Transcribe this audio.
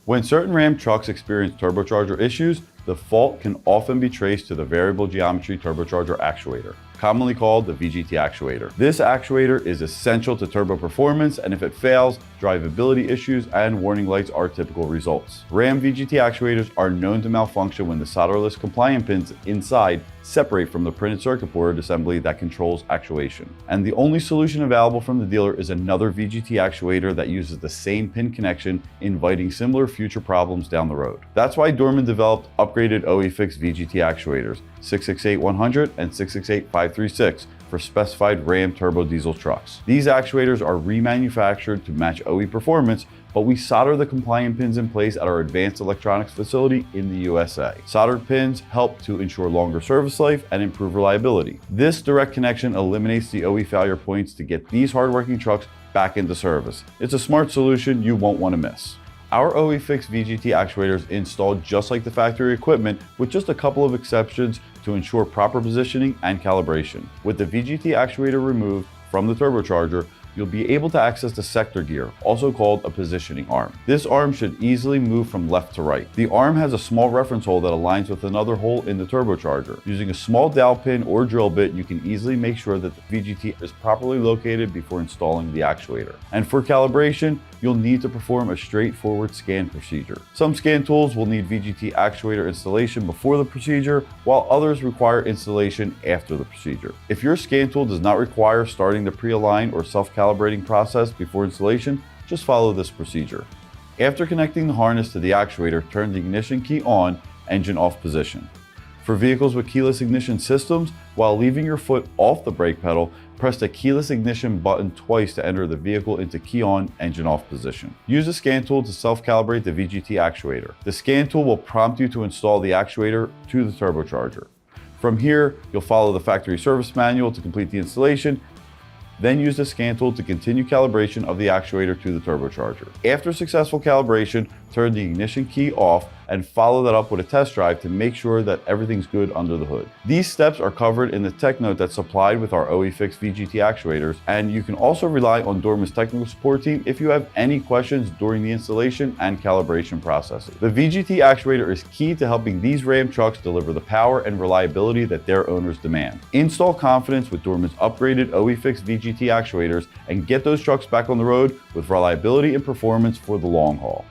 When certain Ram trucks experience turbocharger issues, the fault can often be traced to the variable geometry turbocharger actuator, commonly called the VGT actuator. This actuator is essential to turbo performance, and if it fails, drivability issues and warning lights are typical results. Ram VGT actuators are known to malfunction when the solderless compliant pins inside separate from the printed circuit board assembly that controls actuation. And the only solution available from the dealer is another VGT actuator that uses the same pin connection, inviting similar future problems down the road. That's why Dorman developed upgraded OE FIX VGT actuators, 668-100 and 668-536, for specified Ram turbo diesel trucks. These actuators are remanufactured to match OE performance, but we solder the compliant pins in place at our advanced electronics facility in the USA. Soldered pins help to ensure longer service life and improve reliability. This direct connection eliminates the OE failure points to get these hardworking trucks back into service. It's a smart solution you won't want to miss. Our OE FIX VGT actuators installed just like the factory equipment, with just a couple of exceptions to ensure proper positioning and calibration. With the VGT actuator removed from the turbocharger, you'll be able to access the sector gear, also called a positioning arm. This arm should easily move from left to right. The arm has a small reference hole that aligns with another hole in the turbocharger. Using a small dowel pin or drill bit, you can easily make sure that the VGT is properly located before installing the actuator. And for calibration, you'll need to perform a straightforward scan procedure. Some scan tools will need VGT actuator installation before the procedure, while others require installation after the procedure. If your scan tool does not require starting the pre-align or self-calibrating process before installation, just follow this procedure. After connecting the harness to the actuator, turn the ignition key on, engine off position. For vehicles with keyless ignition systems, while leaving your foot off the brake pedal, press the keyless ignition button twice to enter the vehicle into key on, engine off position. Use the scan tool to self-calibrate the VGT actuator. The scan tool will prompt you to install the actuator to the turbocharger. From here, you'll follow the factory service manual to complete the installation, then use the scan tool to continue calibration of the actuator to the turbocharger. After successful calibration, turn the ignition key off and follow that up with a test drive to make sure that everything's good under the hood. These steps are covered in the tech note that's supplied with our OE FIX VGT actuators, and you can also rely on Dorman's technical support team if you have any questions during the installation and calibration processes. The VGT actuator is key to helping these Ram trucks deliver the power and reliability that their owners demand. Install confidence with Dorman's upgraded OE FIX VGT actuators and get those trucks back on the road with reliability and performance for the long haul.